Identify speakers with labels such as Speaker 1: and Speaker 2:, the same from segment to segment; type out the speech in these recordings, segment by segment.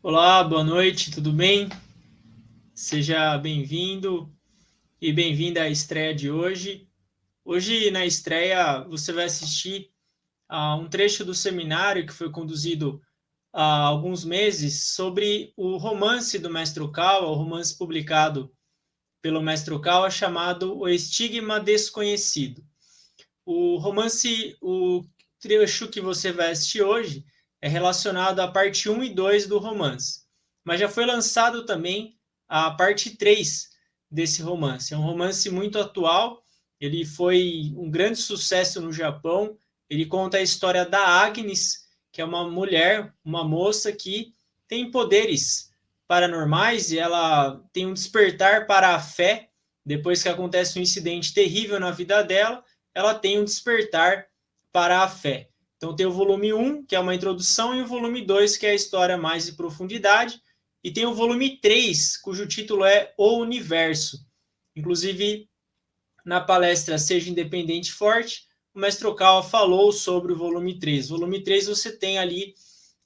Speaker 1: Olá, boa noite, tudo bem? Seja bem-vindo e bem-vinda à estreia de hoje. Hoje, na estreia, você vai assistir a um trecho do seminário que foi conduzido há alguns meses sobre o romance do Mestre Okawa, o romance publicado pelo Mestre Okawa chamado O Estigma Desconhecido. O trecho que você vai assistir hoje é relacionado à parte 1 e 2 do romance, mas já foi lançado também a parte 3 desse romance. É um romance muito atual, ele foi um grande sucesso no Japão, ele conta a história da Agnes, que é uma mulher, uma moça que tem poderes paranormais e ela tem um despertar para a fé depois que acontece um incidente terrível na vida dela, ela tem um despertar para a fé. Então tem o volume 1, que é uma introdução, e o volume 2, que é a história mais em profundidade, e tem o volume 3, cujo título é O Universo. Inclusive, na palestra Seja Independente Forte, o mestre Okawa falou sobre o volume 3. No volume 3 você tem ali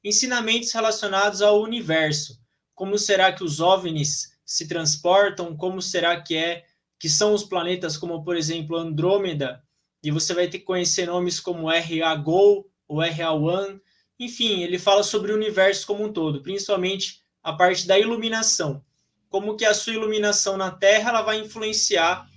Speaker 1: ensinamentos relacionados ao universo. Como será que os OVNIs se transportam? Como será que são os planetas, como por exemplo Andrômeda? E você vai ter que conhecer nomes como RA-GO ou RA-1. Enfim, ele fala sobre o universo como um todo, principalmente a parte da iluminação. Como que a sua iluminação na Terra ela vai influenciar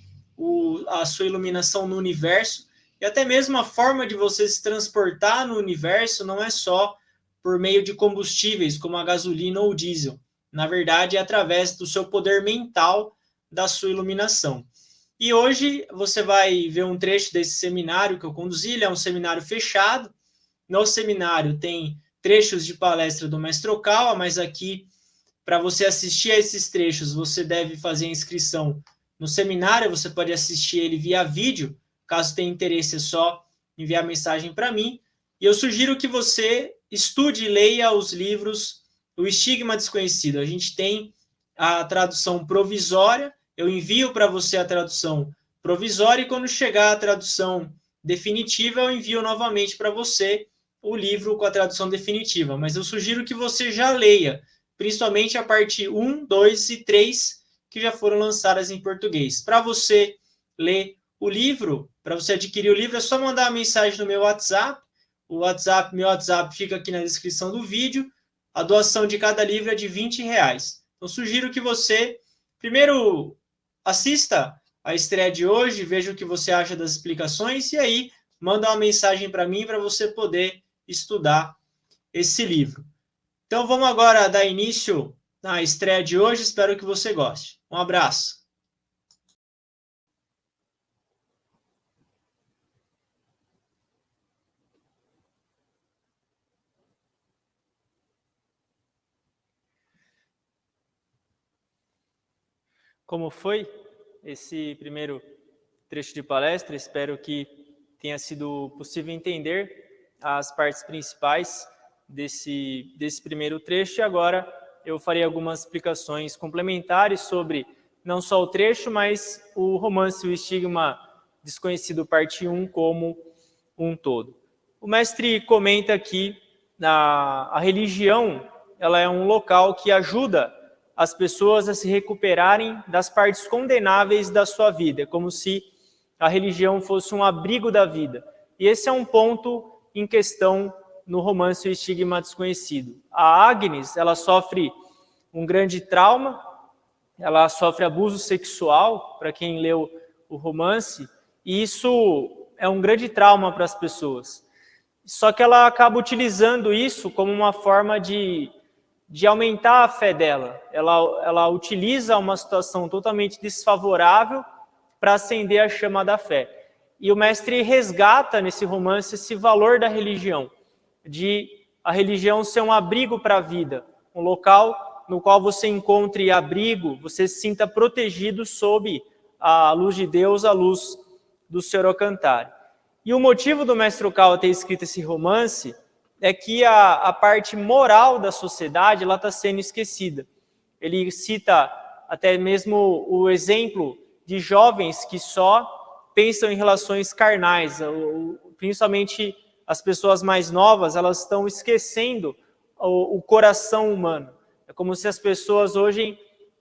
Speaker 1: a sua iluminação no universo, e até mesmo a forma de você se transportar no universo não é só por meio de combustíveis como a gasolina ou o diesel. Na verdade, é através do seu poder mental da sua iluminação. E hoje você vai ver um trecho desse seminário que eu conduzi, ele é um seminário fechado. No seminário tem trechos de palestra do Mestre Okawa, mas aqui, para você assistir a esses trechos, você deve fazer a inscrição no seminário, você pode assistir ele via vídeo, caso tenha interesse é só enviar mensagem para mim. E eu sugiro que você estude e leia os livros O Estigma Desconhecido. A gente tem a tradução provisória, eu envio para você a tradução provisória e quando chegar a tradução definitiva, eu envio novamente para você o livro com a tradução definitiva. Mas eu sugiro que você já leia, principalmente a parte 1, 2 e 3, que já foram lançadas em português. Para você ler o livro, para você adquirir o livro, é só mandar uma mensagem no meu WhatsApp. Meu WhatsApp fica aqui na descrição do vídeo. A doação de cada livro é de R$ 20. Então, sugiro que você, primeiro, assista a estreia de hoje, veja o que você acha das explicações e aí manda uma mensagem para mim para você poder estudar esse livro. Então, vamos agora dar início na estreia de hoje. Espero que você goste. Um abraço. Como foi esse primeiro trecho de palestra? Espero que tenha sido possível entender as partes principais desse primeiro trecho. E agora eu farei algumas explicações complementares sobre não só o trecho, mas o romance O Estigma Desconhecido, parte 1, como um todo. O mestre comenta aqui a religião, ela é um local que ajuda as pessoas a se recuperarem das partes condenáveis da sua vida, é como se a religião fosse um abrigo da vida. E esse é um ponto em questão no romance O Estigma Desconhecido. A Agnes, ela sofre um grande trauma, ela sofre abuso sexual, para quem leu o romance, e isso é um grande trauma para as pessoas. Só que ela acaba utilizando isso como uma forma de aumentar a fé dela. Ela utiliza uma situação totalmente desfavorável para acender a chama da fé. E o mestre resgata nesse romance esse valor da religião, de a religião ser um abrigo para a vida, um local no qual você encontre abrigo, você se sinta protegido sob a luz de Deus, a luz do Senhor Alcantara. E o motivo do mestre Okawa ter escrito esse romance é que a parte moral da sociedade está sendo esquecida. Ele cita até mesmo o exemplo de jovens que só pensam em relações carnais, principalmente as pessoas mais novas, elas estão esquecendo o coração humano. como se as pessoas hoje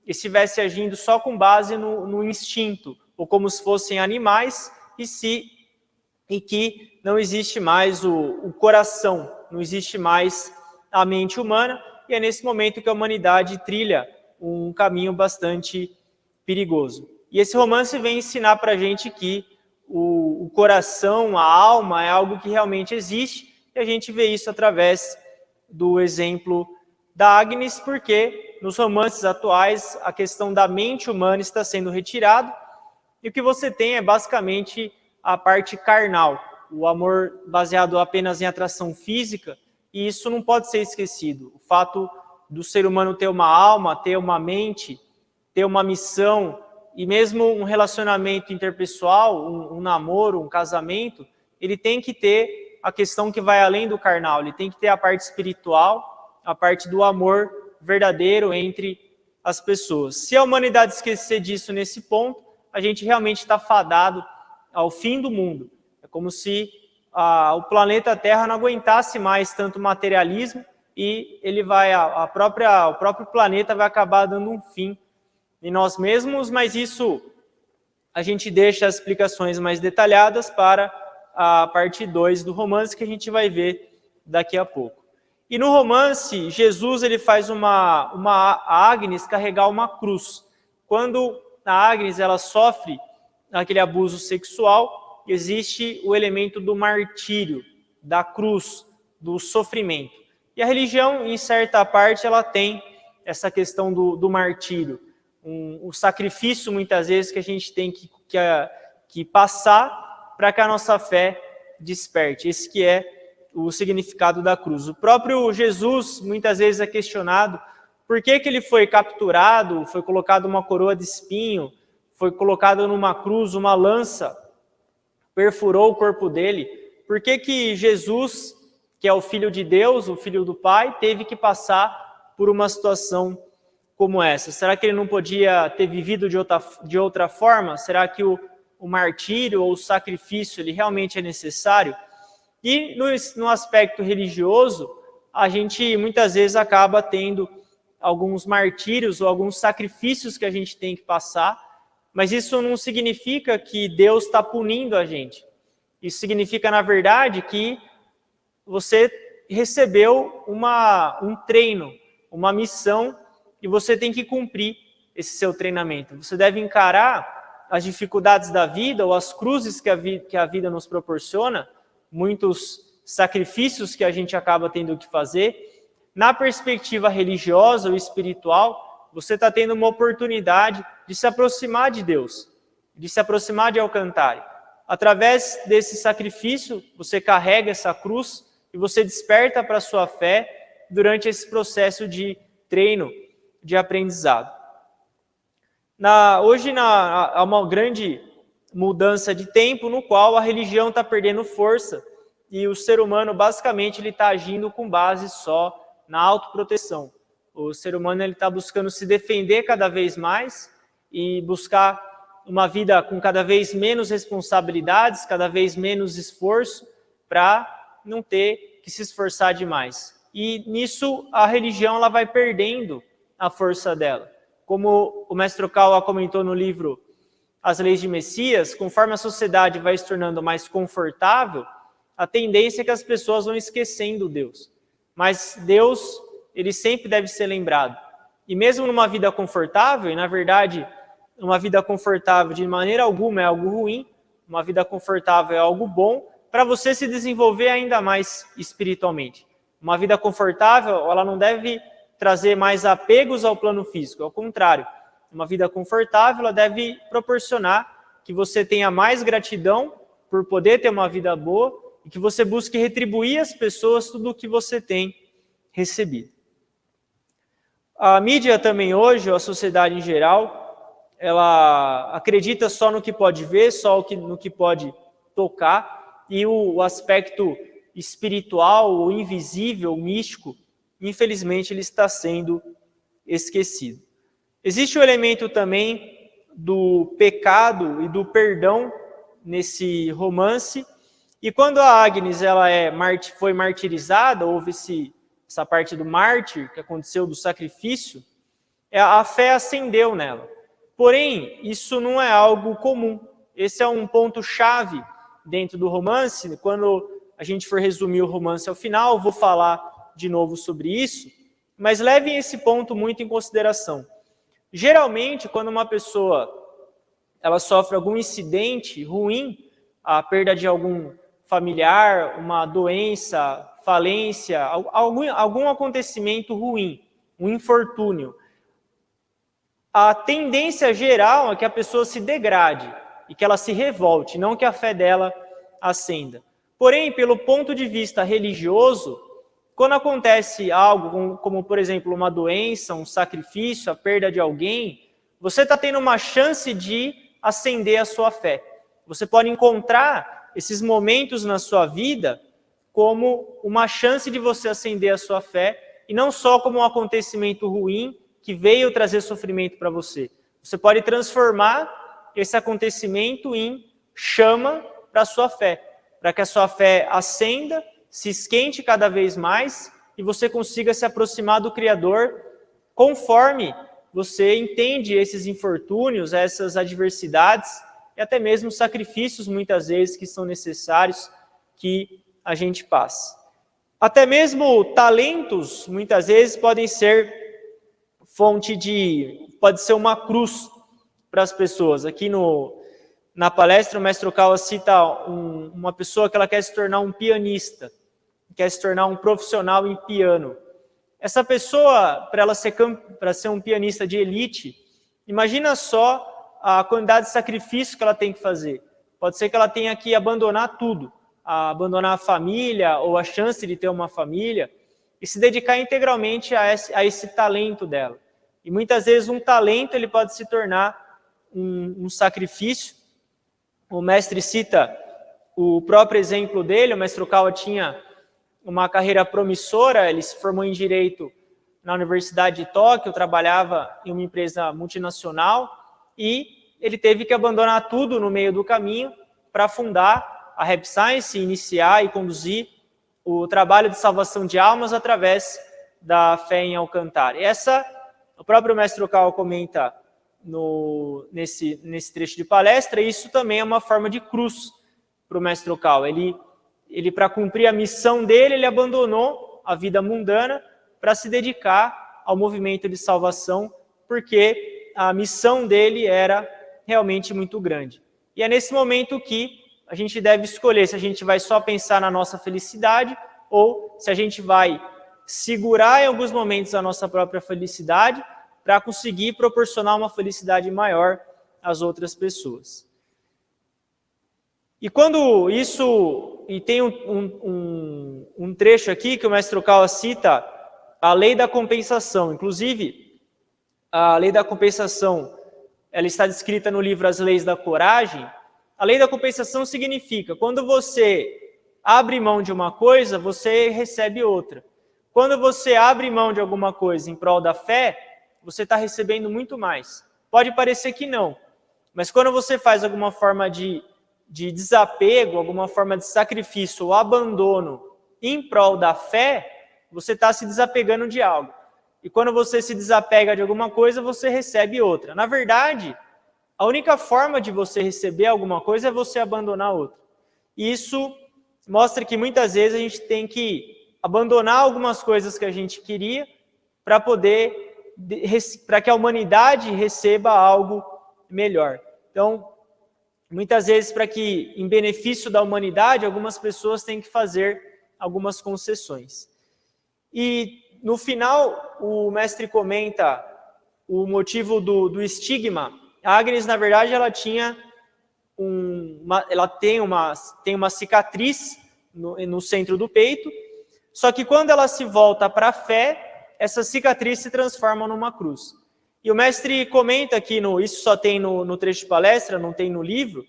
Speaker 1: estivessem agindo só com base no instinto, ou como se fossem animais, e que não existe mais o coração, não existe mais a mente humana, e é nesse momento que a humanidade trilha um caminho bastante perigoso. E esse romance vem ensinar para a gente que o coração, a alma, é algo que realmente existe, e a gente vê isso através do exemplo da Agnes, porque nos romances atuais a questão da mente humana está sendo retirada, e o que você tem é basicamente a parte carnal, o amor baseado apenas em atração física, e isso não pode ser esquecido. O fato do ser humano ter uma alma, ter uma mente, ter uma missão, e mesmo um relacionamento interpessoal, um namoro, um casamento, ele tem que ter a questão que vai além do carnal, ele tem que ter a parte espiritual, a parte do amor verdadeiro entre as pessoas. Se a humanidade esquecer disso nesse ponto, a gente realmente está fadado ao fim do mundo. É como se o planeta Terra não aguentasse mais tanto materialismo e o próprio planeta vai acabar dando um fim em nós mesmos, mas isso a gente deixa as explicações mais detalhadas para a parte 2 do romance, que a gente vai ver daqui a pouco. E no romance, Jesus ele faz a Agnes carregar uma cruz. Quando a Agnes ela sofre aquele abuso sexual, existe o elemento do martírio, da cruz, do sofrimento. E a religião, em certa parte, ela tem essa questão do martírio. O sacrifício, muitas vezes, que a gente tem que passar para que a nossa fé desperte. Esse que é o significado da cruz. O próprio Jesus, muitas vezes, é questionado por que ele foi capturado, foi colocado uma coroa de espinho, foi colocado numa cruz, uma lança, perfurou o corpo dele. Por que Jesus, que é o Filho de Deus, o Filho do Pai, teve que passar por uma situação como essa? Será que ele não podia ter vivido de outra forma? Será que o martírio ou o sacrifício ele realmente é necessário? E no aspecto religioso, a gente muitas vezes acaba tendo alguns martírios ou alguns sacrifícios que a gente tem que passar, mas isso não significa que Deus está punindo a gente. Isso significa, na verdade, que você recebeu um treino, uma missão, e você tem que cumprir esse seu treinamento. Você deve encarar as dificuldades da vida ou as cruzes que a vida nos proporciona, muitos sacrifícios que a gente acaba tendo que fazer. Na perspectiva religiosa ou espiritual, você está tendo uma oportunidade de se aproximar de Deus, de se aproximar de Alcantara. Através desse sacrifício, você carrega essa cruz e você desperta para a sua fé durante esse processo de treino, de aprendizado. Hoje há uma grande mudança de tempo no qual a religião está perdendo força e o ser humano basicamente ele está agindo com base só na autoproteção. O ser humano ele está buscando se defender cada vez mais e buscar uma vida com cada vez menos responsabilidades, cada vez menos esforço, para não ter que se esforçar demais. E nisso a religião ela vai perdendo a força dela. Como o mestre Okawa comentou no livro As Leis de Messias, conforme a sociedade vai se tornando mais confortável, a tendência é que as pessoas vão esquecendo Deus. Mas Deus, ele sempre deve ser lembrado. E mesmo numa vida confortável, e na verdade, uma vida confortável de maneira alguma é algo ruim, uma vida confortável é algo bom, para você se desenvolver ainda mais espiritualmente. Uma vida confortável, ela não deve trazer mais apegos ao plano físico, ao contrário. Uma vida confortável, ela deve proporcionar que você tenha mais gratidão por poder ter uma vida boa e que você busque retribuir às pessoas tudo o que você tem recebido. A mídia também hoje, ou a sociedade em geral, ela acredita só no que pode ver, só no que pode tocar, e o aspecto espiritual, o invisível, o místico, infelizmente ele está sendo esquecido. Existe o elemento também do pecado e do perdão nesse romance, e quando a Agnes ela foi martirizada, houve
Speaker 2: essa parte do mártir, que aconteceu do sacrifício, a fé ascendeu nela. Porém, isso não é algo comum. Esse é um ponto-chave dentro do romance. Quando a gente for resumir o romance ao final, eu vou falar de novo sobre isso, mas levem esse ponto muito em consideração. Geralmente, quando uma pessoa ela sofre algum incidente ruim, a perda de algum familiar, uma doença, falência, algum acontecimento ruim, um infortúnio, a tendência geral é que a pessoa se degrade e que ela se revolte, não que a fé dela ascenda. Porém, pelo ponto de vista religioso, quando acontece algo como, por exemplo, uma doença, um sacrifício, a perda de alguém, você está tendo uma chance de ascender a sua fé. Você pode encontrar esses momentos na sua vida como uma chance de você ascender a sua fé, e não só como um acontecimento ruim que veio trazer sofrimento para você. Você pode transformar esse acontecimento em chama para a sua fé, para que a sua fé ascenda, se esquente cada vez mais e você consiga se aproximar do Criador conforme você entende esses infortúnios, essas adversidades e até mesmo sacrifícios, muitas vezes, que são necessários que a gente passe. Até mesmo talentos, muitas vezes, podem ser pode ser uma cruz para as pessoas. Aqui na palestra, o mestre Okawa cita uma pessoa que ela quer se tornar um pianista, quer se tornar um profissional em piano. Essa pessoa, para ser um pianista de elite, imagina só a quantidade de sacrifício que ela tem que fazer. Pode ser que ela tenha que abandonar tudo, abandonar a família ou a chance de ter uma família e se dedicar integralmente a esse talento dela. E muitas vezes um talento ele pode se tornar um sacrifício. O mestre cita o próprio exemplo dele. O mestre Okawa tinha uma carreira promissora, ele se formou em Direito na Universidade de Tóquio, trabalhava em uma empresa multinacional e ele teve que abandonar tudo no meio do caminho para fundar a Rap Science, iniciar e conduzir o trabalho de salvação de almas através da fé em Alcântara. O próprio mestre Okawa comenta nesse trecho de palestra, isso também é uma forma de cruz para o mestre Okawa. Ele para cumprir a missão dele, ele abandonou a vida mundana para se dedicar ao movimento de salvação, porque a missão dele era realmente muito grande. E é nesse momento que a gente deve escolher se a gente vai só pensar na nossa felicidade ou se a gente vai segurar em alguns momentos a nossa própria felicidade para conseguir proporcionar uma felicidade maior às outras pessoas. E quando isso, e tem um trecho aqui que o mestre Okawa cita, a lei da compensação. Inclusive, a lei da compensação, ela está descrita no livro As Leis da Coragem. A lei da compensação significa, quando você abre mão de uma coisa, você recebe outra. Quando você abre mão de alguma coisa em prol da fé, você está recebendo muito mais. Pode parecer que não, mas quando você faz alguma forma de desapego, alguma forma de sacrifício ou abandono em prol da fé, você está se desapegando de algo. E quando você se desapega de alguma coisa, você recebe outra. Na verdade, a única forma de você receber alguma coisa é você abandonar outra. E isso mostra que muitas vezes a gente tem que abandonar algumas coisas que a gente queria para que a humanidade receba algo melhor. Então, muitas vezes, para que, em benefício da humanidade, algumas pessoas têm que fazer algumas concessões. E, no final, o mestre comenta o motivo do estigma. A Agnes, na verdade, ela tinha tem uma cicatriz no centro do peito, só que quando ela se volta para a fé, essa cicatriz se transforma numa cruz. E o mestre comenta aqui, isso só tem no trecho de palestra, não tem no livro,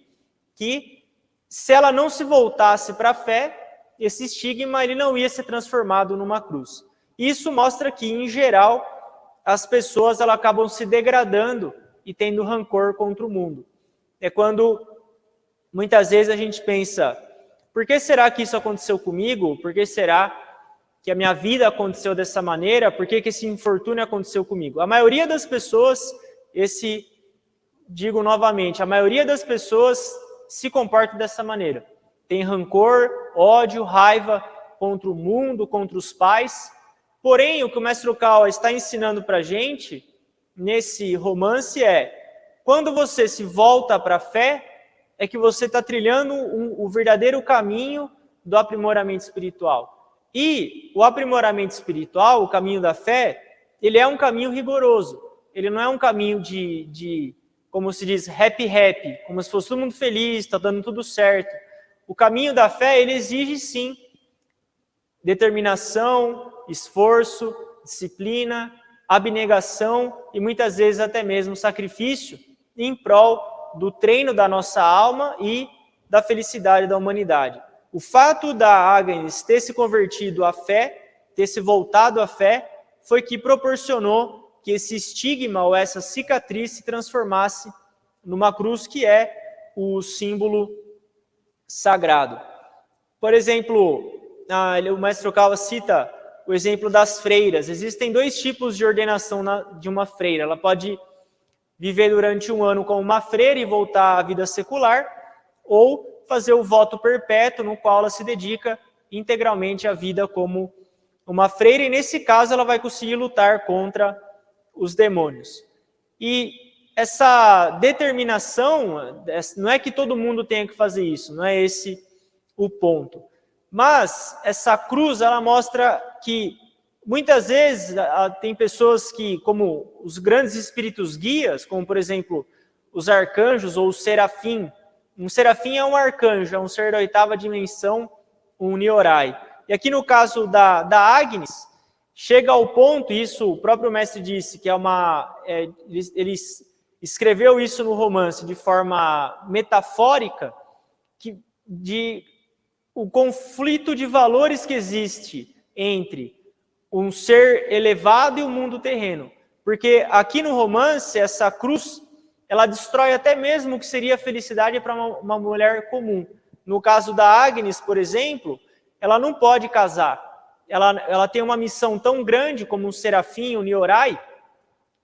Speaker 2: que se ela não se voltasse para a fé, esse estigma ele não ia ser transformado numa cruz. Isso mostra que, em geral, as pessoas elas acabam se degradando e tendo rancor contra o mundo. É quando, muitas vezes, a gente pensa, por que será que isso aconteceu comigo? Por que será que a minha vida aconteceu dessa maneira, por que esse infortúnio aconteceu comigo? A maioria das pessoas, digo novamente, a maioria das pessoas se comporta dessa maneira. Tem rancor, ódio, raiva contra o mundo, contra os pais. Porém, o que o mestre Okawa está ensinando para a gente, nesse romance, quando você se volta para a fé, é que você está trilhando o verdadeiro caminho do aprimoramento espiritual. E o aprimoramento espiritual, o caminho da fé, ele é um caminho rigoroso. Ele não é um caminho de como se diz, happy, como se fosse todo mundo feliz, está dando tudo certo. O caminho da fé, ele exige sim determinação, esforço, disciplina, abnegação e muitas vezes até mesmo sacrifício em prol do treino da nossa alma e da felicidade da humanidade. O fato da Agnes ter se convertido à fé, ter se voltado à fé, foi que proporcionou que esse estigma ou essa cicatriz se transformasse numa cruz que é o símbolo sagrado. Por exemplo, o mestre Okawa cita o exemplo das freiras. Existem 2 tipos de ordenação de uma freira. Ela pode viver durante 1 ano como uma freira e voltar à vida secular, ou fazer o voto perpétuo, no qual ela se dedica integralmente à vida como uma freira, e nesse caso ela vai conseguir lutar contra os demônios. E essa determinação, não é que todo mundo tenha que fazer isso, não é esse o ponto. Mas essa cruz, ela mostra que muitas vezes tem pessoas que, como os grandes espíritos guias, como por exemplo os arcanjos ou o serafim. Um serafim é um arcanjo, é um ser da 8ª dimensão, um Nyorai. E aqui no caso da Agnes, chega ao ponto, isso o próprio mestre disse, que ele escreveu isso no romance de forma metafórica, o conflito de valores que existe entre um ser elevado e o mundo terreno. Porque aqui no romance, essa cruz, ela destrói até mesmo o que seria a felicidade para uma mulher comum. No caso da Agnes, por exemplo, ela não pode casar. Ela tem uma missão tão grande como um serafim, um Nyorai,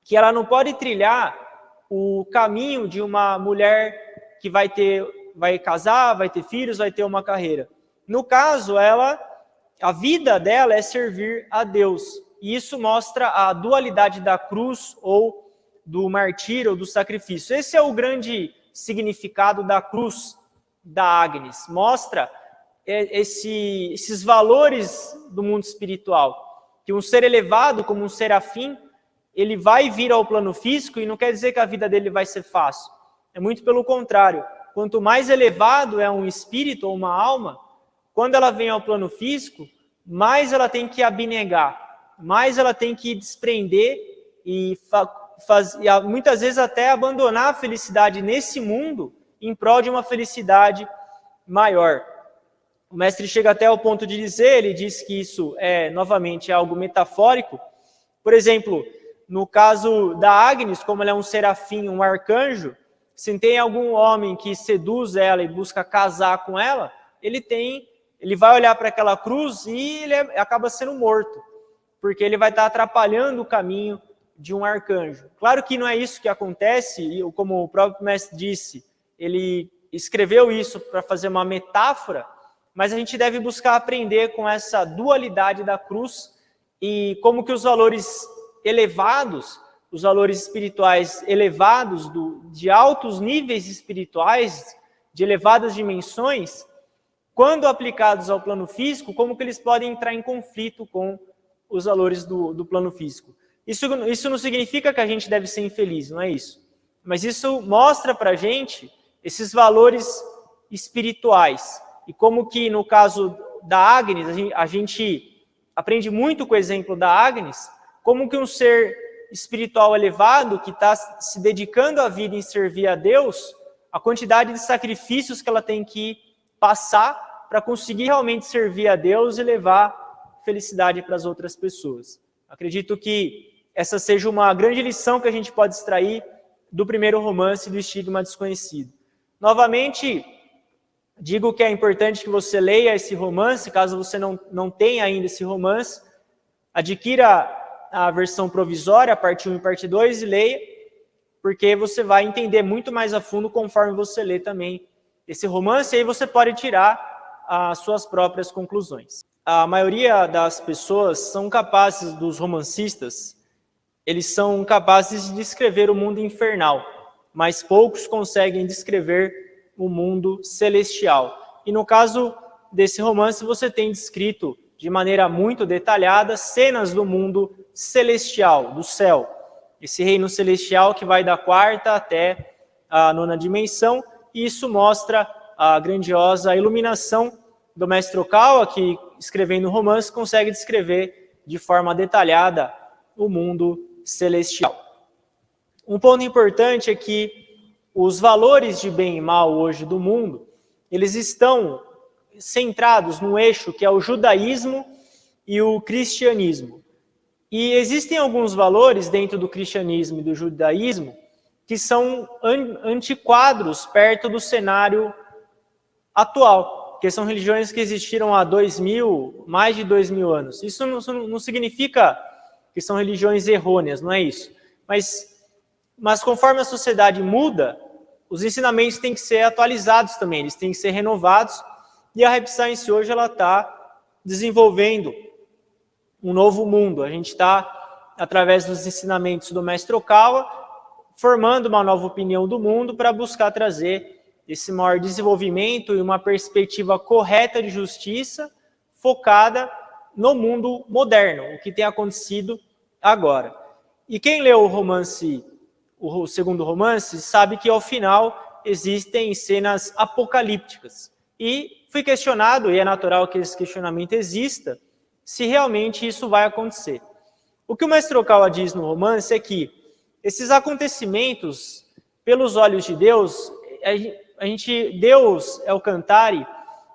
Speaker 2: que ela não pode trilhar o caminho de uma mulher que vai casar, vai ter filhos, vai ter uma carreira. No caso, a vida dela é servir a Deus. E isso mostra a dualidade da cruz ou do martírio ou do sacrifício. Esse é o grande significado da cruz da Agnes. Mostra esses valores do mundo espiritual. Que um ser elevado, como um serafim, ele vai vir ao plano físico e não quer dizer que a vida dele vai ser fácil. É muito pelo contrário. Quanto mais elevado é um espírito ou uma alma, quando ela vem ao plano físico, mais ela tem que abnegar, mais ela tem que desprender e muitas vezes até abandonar a felicidade nesse mundo em prol de uma felicidade maior. O mestre chega até ao ponto de dizer, ele diz que isso é, novamente, algo metafórico. Por exemplo, no caso da Agnes, como ela é um serafim, um arcanjo, se tem algum homem que seduz ela e busca casar com ela, ele vai olhar para aquela cruz e ele acaba sendo morto, porque ele vai estar atrapalhando o caminho de um arcanjo. Claro que não é isso que acontece, e como o próprio mestre disse, ele escreveu isso para fazer uma metáfora, mas a gente deve buscar aprender com essa dualidade da cruz e como que os valores elevados, os valores espirituais elevados, de altos níveis espirituais, de elevadas dimensões, quando aplicados ao plano físico, como que eles podem entrar em conflito com os valores do plano físico. Isso não significa que a gente deve ser infeliz, não é isso. Mas isso mostra para a gente esses valores espirituais. E como que no caso da Agnes, a gente aprende muito com o exemplo da Agnes, como que um ser espiritual elevado que está se dedicando a vida em servir a Deus, a quantidade de sacrifícios que ela tem que passar para conseguir realmente servir a Deus e levar felicidade para as outras pessoas. Acredito que essa seja uma grande lição que a gente pode extrair do primeiro romance do Estigma Desconhecido. Novamente, Digo que é importante que você leia esse romance, caso você não tenha ainda esse romance, adquira a versão provisória, a parte 1 e parte 2, e leia, porque você vai entender muito mais a fundo conforme você lê também esse romance, e aí você pode tirar as suas próprias conclusões. A maioria das pessoas são capazes, dos romancistas, eles são capazes de descrever o mundo infernal, mas poucos conseguem descrever o mundo celestial. E no caso desse romance, você tem descrito de maneira muito detalhada cenas do mundo celestial, do céu. Esse reino celestial que vai da 4ª até a 9ª dimensão, e isso mostra a grandiosa iluminação do mestre Okawa, que, escrevendo o romance, consegue descrever de forma detalhada o mundo celestial. Um ponto importante é que os valores de bem e mal hoje do mundo, eles estão centrados no eixo que é o judaísmo e o cristianismo. E existem alguns valores dentro do cristianismo e do judaísmo que são antiquados perto do cenário atual, que são religiões que existiram há mais de 2000 anos. Isso não significa que são religiões errôneas, não é isso. Mas conforme a sociedade muda, os ensinamentos têm que ser atualizados também, eles têm que ser renovados, e a Rap Science hoje ela está desenvolvendo um novo mundo. A gente está, através dos ensinamentos do mestre Okawa, formando uma nova opinião do mundo para buscar trazer esse maior desenvolvimento e uma perspectiva correta de justiça focada no mundo moderno, o que tem acontecido agora. E quem leu o romance, o segundo romance, sabe que ao final existem cenas apocalípticas. E fui questionado, e é natural que esse questionamento exista, se realmente isso vai acontecer. O que o mestre Okawa diz no romance é que esses acontecimentos, pelos olhos de Deus, Deus é o Cantare,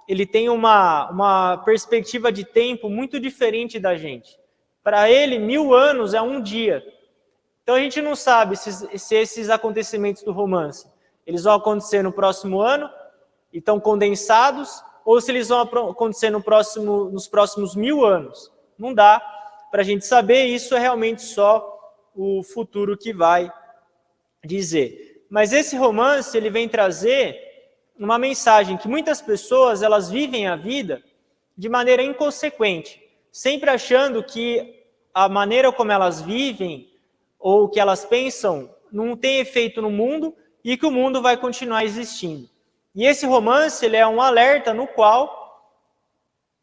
Speaker 2: ele tem uma perspectiva de tempo muito diferente da gente. Para ele, 1000 anos é um dia. Então a gente não sabe se esses acontecimentos do romance, eles vão acontecer no próximo ano, e estão condensados, ou se eles vão acontecer nos próximos 1000 anos. Não dá para a gente saber, isso é realmente só o futuro que vai dizer. Mas esse romance, ele vem trazer uma mensagem que muitas pessoas, elas vivem a vida de maneira inconsequente, sempre achando que a maneira como elas vivem ou que elas pensam não tem efeito no mundo e que o mundo vai continuar existindo. E esse romance, ele é um alerta no qual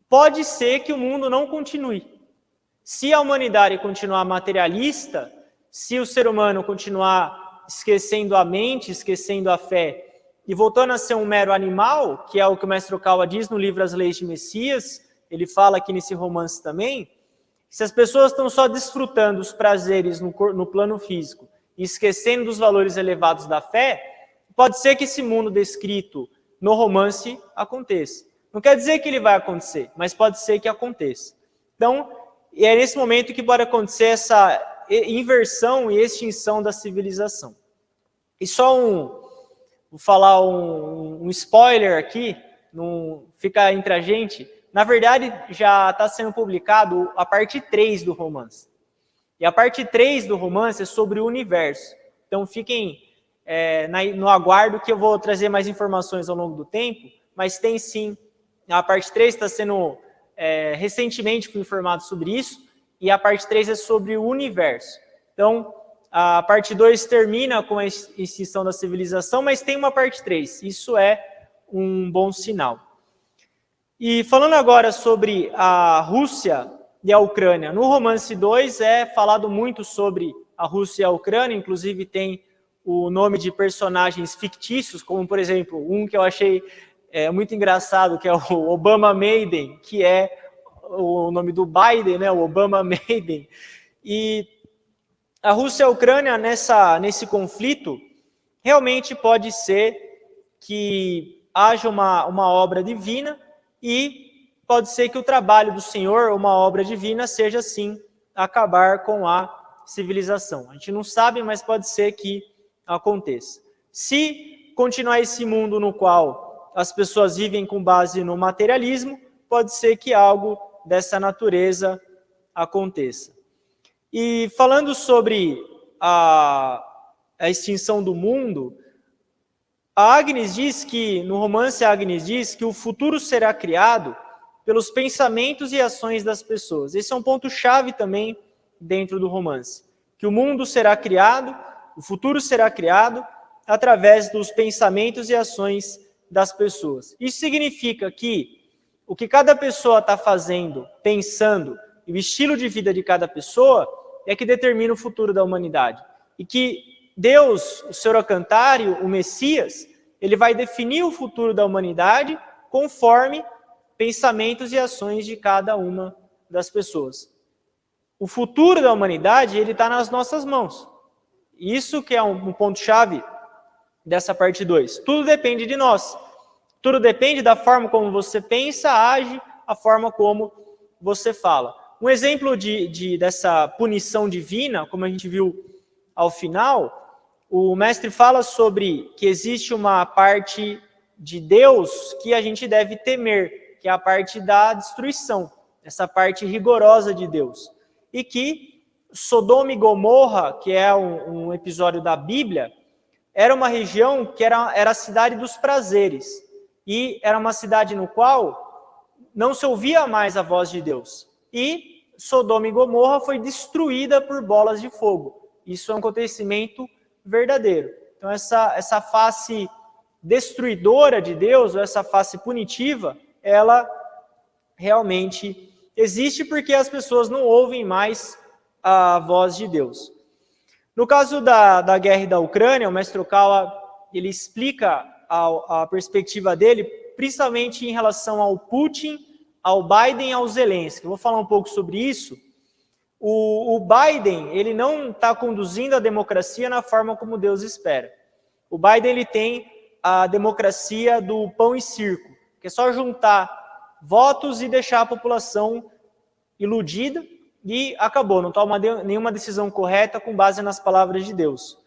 Speaker 2: pode ser que o mundo não continue. Se a humanidade continuar materialista, se o ser humano continuar esquecendo a mente, esquecendo a fé, e voltando a ser um mero animal, que é o que o mestre Okawa diz no livro As Leis de Messias, ele fala aqui nesse romance também, se as pessoas estão só desfrutando os prazeres no plano físico e esquecendo dos valores elevados da fé, pode ser que esse mundo descrito no romance aconteça. Não quer dizer que ele vai acontecer, mas pode ser que aconteça. Então, é nesse momento que pode acontecer essa inversão e extinção da civilização. E só vou falar um spoiler aqui, não fica entre a gente. Na verdade, já está sendo publicado a parte 3 do romance. E a parte 3 do romance é sobre o universo. Então, fiquem no aguardo que eu vou trazer mais informações ao longo do tempo, mas tem sim, a parte 3 está sendo, recentemente fui informado sobre isso, e a parte 3 é sobre o universo. Então, a parte 2 termina com a extinção da civilização, mas tem uma parte 3, isso é um bom sinal. E falando agora sobre a Rússia e a Ucrânia, no romance 2 é falado muito sobre a Rússia e a Ucrânia, inclusive tem o nome de personagens fictícios, como, por exemplo, um que eu achei muito engraçado, que é o Obama Maiden, que é o nome do Biden, né, o Obama Maiden. E a Rússia e a Ucrânia, nesse conflito, realmente pode ser que haja uma obra divina e pode ser que o trabalho do Senhor, uma obra divina, seja, sim, acabar com a civilização. A gente não sabe, mas pode ser que aconteça. Se continuar esse mundo no qual as pessoas vivem com base no materialismo, pode ser que algo dessa natureza aconteça. E falando sobre a extinção do mundo, a Agnes diz que, no romance, a Agnes diz que o futuro será criado pelos pensamentos e ações das pessoas. Esse é um ponto-chave também dentro do romance. Que o mundo será criado, o futuro será criado através dos pensamentos e ações das pessoas. Isso significa que o que cada pessoa está fazendo, pensando, e o estilo de vida de cada pessoa é que determina o futuro da humanidade. E que Deus, o Senhor Acantário, o Messias, ele vai definir o futuro da humanidade conforme pensamentos e ações de cada uma das pessoas. O futuro da humanidade, ele está nas nossas mãos. Isso que é um ponto-chave dessa parte 2. Tudo depende de nós. Tudo depende da forma como você pensa, age, a forma como você fala. Um exemplo dessa punição divina, como a gente viu ao final, o mestre fala sobre que existe uma parte de Deus que a gente deve temer, que é a parte da destruição, essa parte rigorosa de Deus. E que Sodoma e Gomorra, que é um episódio da Bíblia, era uma região que era a cidade dos prazeres. E era uma cidade no qual não se ouvia mais a voz de Deus. E Sodoma e Gomorra foi destruída por bolas de fogo. Isso é um acontecimento verdadeiro. Então essa face destruidora de Deus, ou essa face punitiva, ela realmente existe porque as pessoas não ouvem mais a voz de Deus. No caso da guerra e da Ucrânia, o mestre Okawa, ele explica a perspectiva dele, principalmente em relação ao Putin, ao Biden e ao Zelensky. Eu vou falar um pouco sobre isso. O Biden, ele não está conduzindo a democracia na forma como Deus espera. O Biden, ele tem a democracia do pão e circo, que é só juntar votos e deixar a população iludida e acabou, não toma nenhuma decisão correta com base nas palavras de Deus.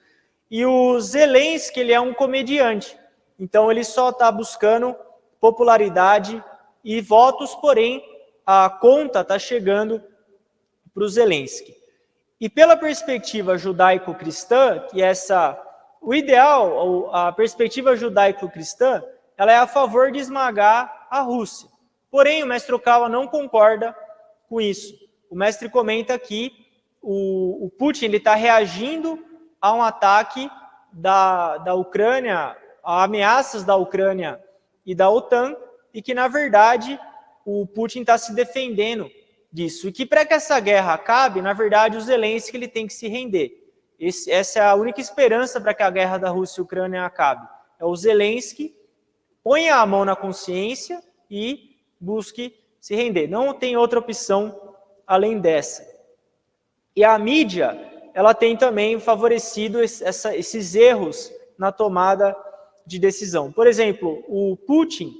Speaker 2: E o Zelensky, ele é um comediante, então ele só está buscando popularidade e votos, porém a conta está chegando para o Zelensky. E pela perspectiva judaico-cristã, que é o ideal, a perspectiva judaico-cristã, ela é a favor de esmagar a Rússia. Porém, o mestre Okawa não concorda com isso. O mestre comenta que o Putin está reagindo a um ataque da Ucrânia, a ameaças da Ucrânia e da OTAN, e que, na verdade, o Putin está se defendendo disso. E que para que essa guerra acabe, na verdade, o Zelensky ele tem que se render. Essa é a única esperança para que a guerra da Rússia e Ucrânia acabe. É o Zelensky ponha a mão na consciência e busque se render. Não tem outra opção além dessa. E a mídia, ela tem também favorecido esses erros na tomada de decisão. Por exemplo, o Putin,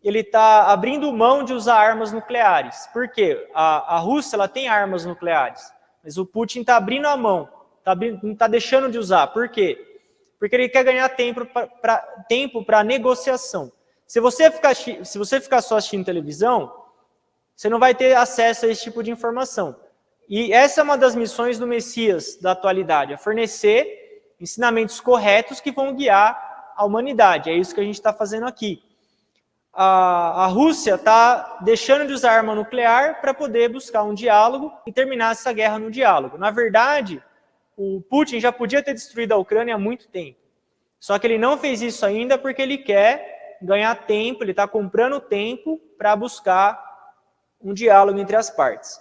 Speaker 2: ele está abrindo mão de usar armas nucleares. Por quê? A Rússia ela tem armas nucleares, mas o Putin está abrindo a mão, não está deixando de usar. Por quê? Porque ele quer ganhar tempo para negociação. Se você ficar só assistindo televisão, você não vai ter acesso a esse tipo de informação. E essa é uma das missões do Messias da atualidade, é fornecer ensinamentos corretos que vão guiar a humanidade. É isso que a gente está fazendo aqui. A Rússia está deixando de usar arma nuclear para poder buscar um diálogo e terminar essa guerra no diálogo. Na verdade, o Putin já podia ter destruído a Ucrânia há muito tempo. Só que ele não fez isso ainda porque ele quer ganhar tempo, ele está comprando tempo para buscar um diálogo entre as partes.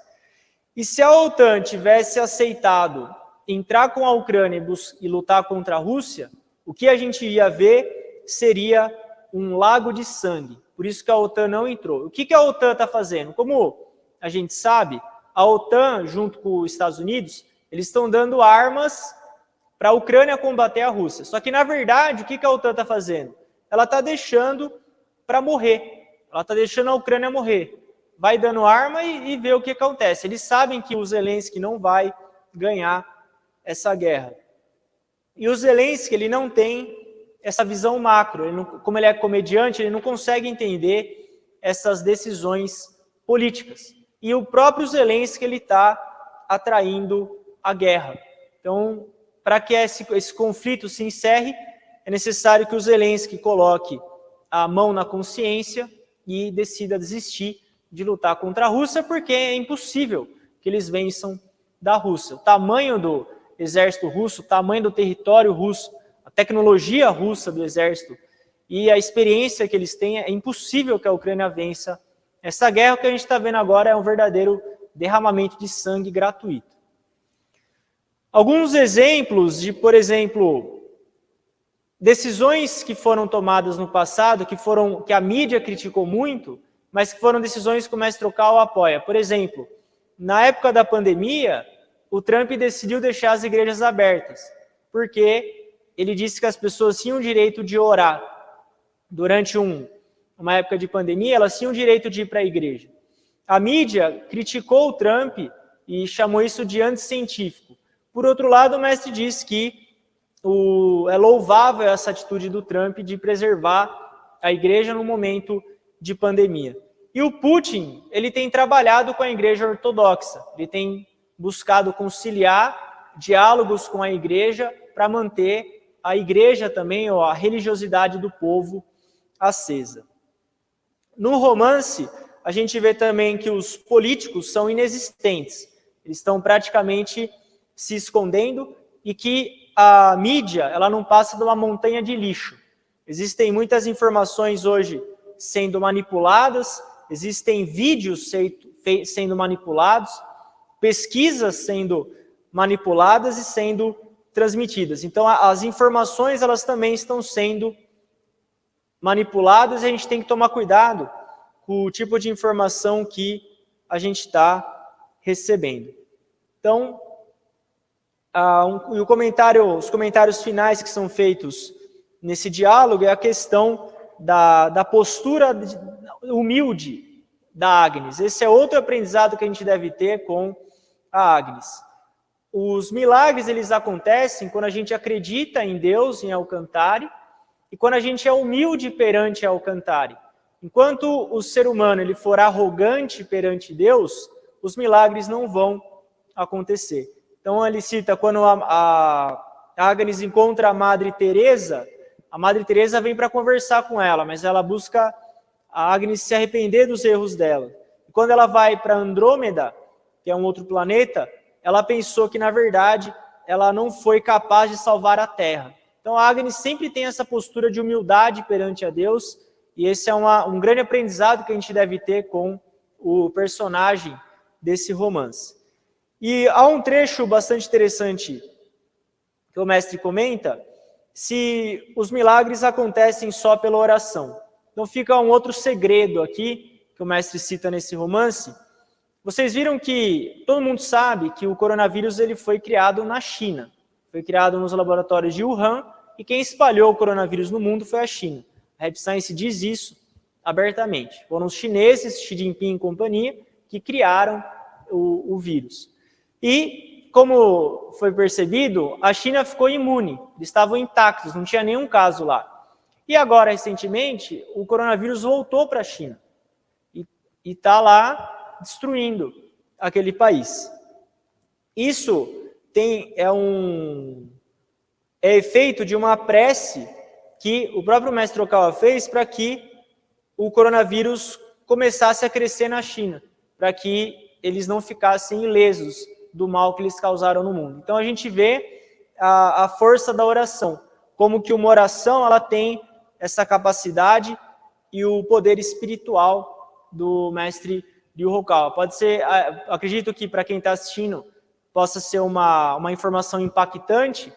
Speaker 2: E se a OTAN tivesse aceitado entrar com a Ucrânia e lutar contra a Rússia, o que a gente ia ver seria um lago de sangue. Por isso que a OTAN não entrou. O que a OTAN está fazendo? Como a gente sabe, a OTAN, junto com os Estados Unidos, eles estão dando armas para a Ucrânia combater a Rússia. Só que, na verdade, o que a OTAN está fazendo? Ela está deixando para morrer. Ela está deixando a Ucrânia morrer. Vai dando arma e vê o que acontece. Eles sabem que o Zelensky não vai ganhar essa guerra. E o Zelensky, ele não tem essa visão macro. Como ele é comediante, ele não consegue entender essas decisões políticas. E o próprio Zelensky, ele está atraindo a guerra. Então, para que esse conflito se encerre, é necessário que o Zelensky coloque a mão na consciência e decida desistir de lutar contra a Rússia, porque é impossível que eles vençam da Rússia. O tamanho do exército russo, o tamanho do território russo, a tecnologia russa do exército e a experiência que eles têm, é impossível que a Ucrânia vença essa guerra. O que a gente está vendo agora é um verdadeiro derramamento de sangue gratuito. Alguns exemplos de, por exemplo, decisões que foram tomadas no passado, que a mídia criticou muito, mas que foram decisões que o Mestre Ocao apoia. Por exemplo, na época da pandemia, o Trump decidiu deixar as igrejas abertas, porque ele disse que as pessoas tinham o direito de orar. Durante uma época de pandemia, elas tinham o direito de ir para a igreja. A mídia criticou o Trump e chamou isso de anticientífico. Por outro lado, o mestre diz que é louvável essa atitude do Trump de preservar a igreja no momento de pandemia. E o Putin, ele tem trabalhado com a igreja ortodoxa, ele tem buscado conciliar diálogos com a igreja para manter a igreja também, ou a religiosidade do povo acesa. No romance, a gente vê também que os políticos são inexistentes, eles estão praticamente se escondendo e que a mídia, ela não passa de uma montanha de lixo. Existem muitas informações hoje sendo manipuladas, existem vídeos sendo manipulados, pesquisas sendo manipuladas e sendo transmitidas. Então, as informações, elas também estão sendo manipuladas e a gente tem que tomar cuidado com o tipo de informação que a gente está recebendo. Então, os comentários finais que são feitos nesse diálogo é a questão da postura humilde da Agnes. Esse é outro aprendizado que a gente deve ter com a Agnes. Os milagres, eles acontecem quando a gente acredita em Deus, em Alcantare, e quando a gente é humilde perante Alcantare. Enquanto o ser humano ele for arrogante perante Deus, os milagres não vão acontecer. Então ele cita quando a Agnes encontra a Madre Teresa vem para conversar com ela, mas ela busca a Agnes se arrepender dos erros dela. E quando ela vai para Andrômeda, que é um outro planeta, ela pensou que, na verdade, ela não foi capaz de salvar a Terra. Então a Agnes sempre tem essa postura de humildade perante a Deus, e esse é um grande aprendizado que a gente deve ter com o personagem desse romance. E há um trecho bastante interessante que o mestre comenta, se os milagres acontecem só pela oração. Então fica um outro segredo aqui, que o mestre cita nesse romance. Vocês viram que todo mundo sabe que o coronavírus ele foi criado na China, foi criado nos laboratórios de Wuhan, e quem espalhou o coronavírus no mundo foi a China. A Rap Science diz isso abertamente. Foram os chineses, Xi Jinping e companhia, que criaram o vírus. E, como foi percebido, a China ficou imune, eles estavam intactos, não tinha nenhum caso lá. E agora, recentemente, o coronavírus voltou para a China e está lá destruindo aquele país. Isso é efeito de uma prece que o próprio mestre Okawa fez para que o coronavírus começasse a crescer na China, para que eles não ficassem ilesos do mal que eles causaram no mundo. Então a gente vê a força da oração, como que uma oração ela tem essa capacidade e o poder espiritual do mestre Ryu Hokawa. Pode ser, acredito que para quem está assistindo possa ser uma informação impactante,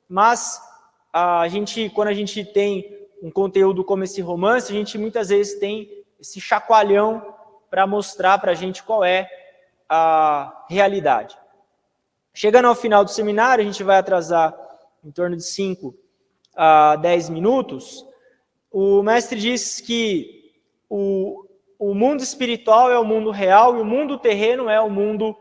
Speaker 2: mas quando a gente tem um conteúdo como esse romance, a gente muitas vezes tem esse chacoalhão para mostrar para a gente qual é a realidade. Chegando ao final do seminário, a gente vai atrasar em torno de 5 a 10 minutos. O mestre diz que o mundo espiritual é o mundo real e o mundo terreno é o mundo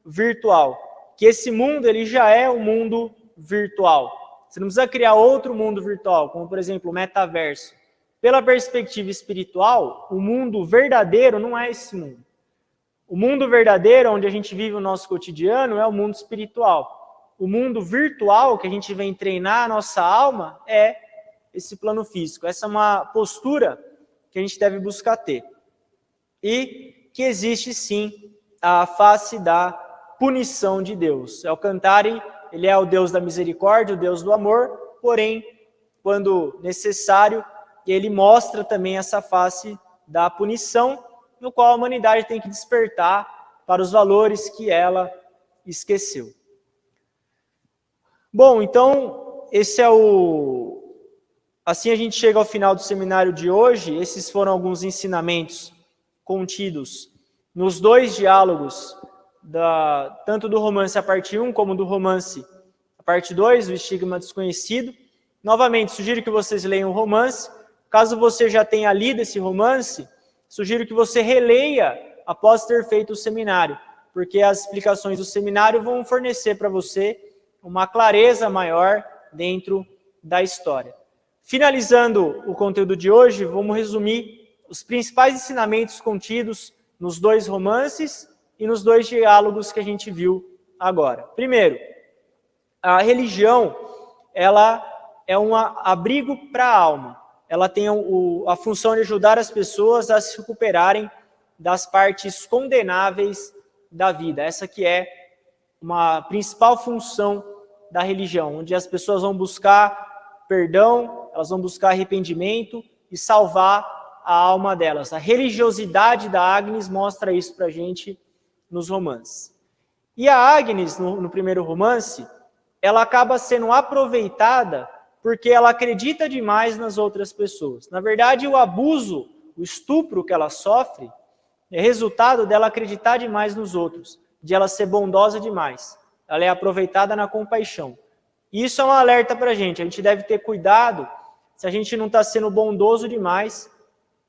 Speaker 2: virtual. Que esse mundo ele já é o mundo virtual. Você não precisa criar outro mundo virtual, como, por exemplo, o metaverso. Pela perspectiva espiritual, o mundo verdadeiro não é esse mundo. O mundo verdadeiro, onde a gente vive o nosso cotidiano, é o mundo espiritual. O mundo virtual, que a gente vem treinar a nossa alma, é esse plano físico. Essa é uma postura que a gente deve buscar ter. E que existe, sim, a face da punição de Deus. Elcantari, ele é o Deus da misericórdia, o Deus do amor, porém, quando necessário, ele mostra também essa face da punição, no qual a humanidade tem que despertar para os valores que ela esqueceu. Bom, então, esse é o... Assim a gente chega ao final do seminário de hoje. Esses foram alguns ensinamentos contidos nos 2 diálogos, tanto do romance a parte 1, como do romance a parte 2, o estigma desconhecido. Novamente, sugiro que vocês leiam o romance. Caso você já tenha lido esse romance, sugiro que você releia após ter feito o seminário, porque as explicações do seminário vão fornecer para você uma clareza maior dentro da história. Finalizando o conteúdo de hoje, vamos resumir os principais ensinamentos contidos nos 2 romances e nos 2 diálogos que a gente viu agora. Primeiro, a religião, ela é um abrigo para a alma. Ela tem a função de ajudar as pessoas a se recuperarem das partes condenáveis da vida. Essa que é uma principal função da religião, onde as pessoas vão buscar perdão, elas vão buscar arrependimento e salvar a alma delas. A religiosidade da Agnes mostra isso para a gente nos romances. E a Agnes, no primeiro romance, ela acaba sendo aproveitada porque ela acredita demais nas outras pessoas. Na verdade, o abuso, o estupro que ela sofre, é resultado dela acreditar demais nos outros, de ela ser bondosa demais. Ela é aproveitada na compaixão. E isso é um alerta para a gente deve ter cuidado se a gente não está sendo bondoso demais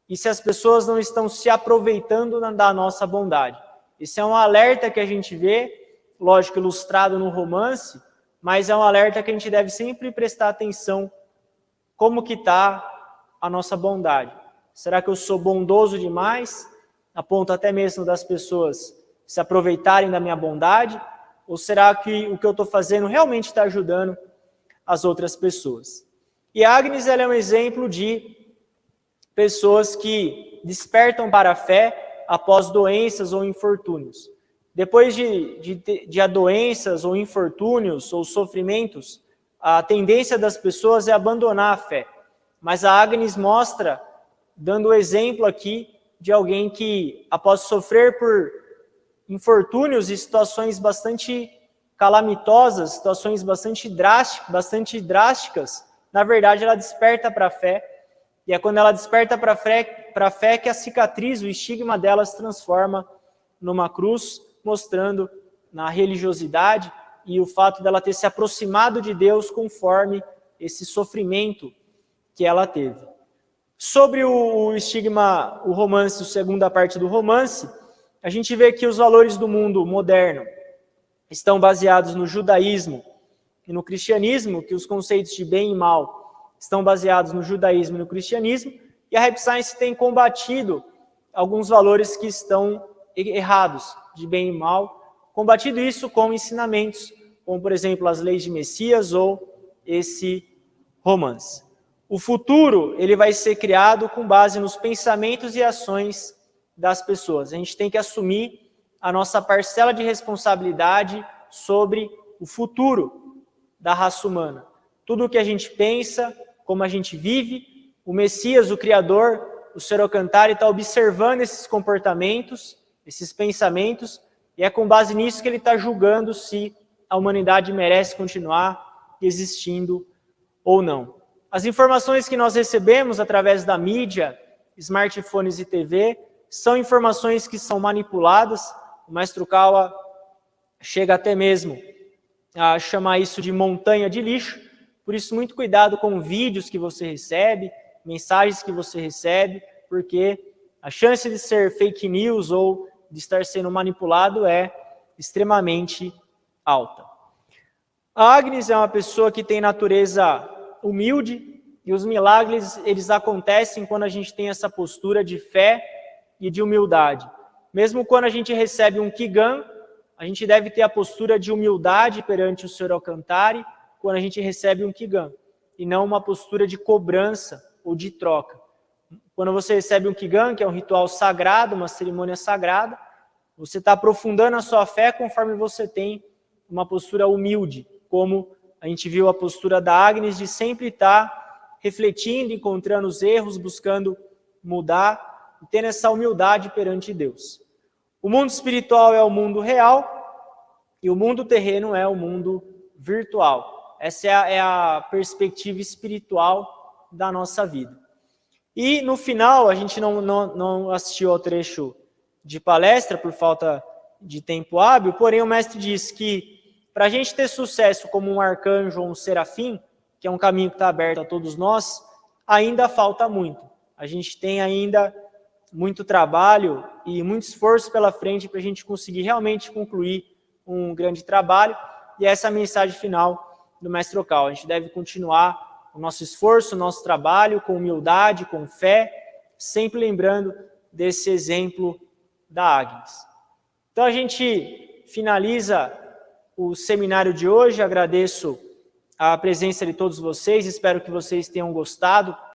Speaker 2: e se as pessoas não estão se aproveitando da nossa bondade. Esse é um alerta que a gente vê, lógico, ilustrado no romance, mas é um alerta que a gente deve sempre prestar atenção como que está a nossa bondade. Será que eu sou bondoso demais, a ponto até mesmo das pessoas se aproveitarem da minha bondade? Ou será que o que eu estou fazendo realmente está ajudando as outras pessoas? E a Agnes, ela é um exemplo de pessoas que despertam para a fé após doenças ou infortúnios. Depois de doenças ou infortúnios ou sofrimentos, a tendência das pessoas é abandonar a fé. Mas a Agnes mostra, dando o exemplo aqui, de alguém que, após sofrer por infortúnios e situações bastante calamitosas, situações bastante drásticas, na verdade ela desperta para a fé, e é quando ela desperta para a fé que a cicatriz, o estigma dela se transforma numa cruz, mostrando na religiosidade e o fato dela ter se aproximado de Deus conforme esse sofrimento que ela teve. Sobre o estigma, o romance, a segunda parte do romance, a gente vê que os valores do mundo moderno estão baseados no judaísmo e no cristianismo, que os conceitos de bem e mal estão baseados no judaísmo e no cristianismo, e a Rap Science tem combatido alguns valores que estão errados, de bem e mal, combatido isso com ensinamentos, como, por exemplo, as leis de Messias ou esse romance. O futuro, ele vai ser criado com base nos pensamentos e ações das pessoas. A gente tem que assumir a nossa parcela de responsabilidade sobre o futuro da raça humana. Tudo o que a gente pensa, como a gente vive, o Messias, o Criador, o Sr. Elcantari está observando esses comportamentos, esses pensamentos, e é com base nisso que ele está julgando se a humanidade merece continuar existindo ou não. As informações que nós recebemos através da mídia, smartphones e TV, são informações que são manipuladas. O Mestre Kawa chega até mesmo a chamar isso de montanha de lixo, por isso muito cuidado com vídeos que você recebe, mensagens que você recebe, porque a chance de ser fake news ou de estar sendo manipulado é extremamente alta. A Agnes é uma pessoa que tem natureza humilde, e os milagres, eles acontecem quando a gente tem essa postura de fé e de humildade. Mesmo quando a gente recebe um Kigan, a gente deve ter a postura de humildade perante o Senhor Alcantari quando a gente recebe um Kigan, e não uma postura de cobrança ou de troca. Quando você recebe um Kigan, que é um ritual sagrado, uma cerimônia sagrada, você está aprofundando a sua fé conforme você tem uma postura humilde, como a gente viu a postura da Agnes de sempre estar refletindo, encontrando os erros, buscando mudar, e tendo essa humildade perante Deus. O mundo espiritual é o mundo real e o mundo terreno é o mundo virtual. Essa é a perspectiva espiritual da nossa vida. E no final, a gente não assistiu ao trecho de palestra por falta de tempo hábil, porém o mestre diz que para a gente ter sucesso como um arcanjo ou um serafim, que é um caminho que está aberto a todos nós, ainda falta muito. A gente tem ainda muito trabalho e muito esforço pela frente para a gente conseguir realmente concluir um grande trabalho, e essa é a mensagem final do Mestre Ocal. A gente deve continuar o nosso esforço, o nosso trabalho com humildade, com fé, sempre lembrando desse exemplo da Agnes. Então a gente finaliza o seminário de hoje. Agradeço a presença de todos vocês, espero que vocês tenham gostado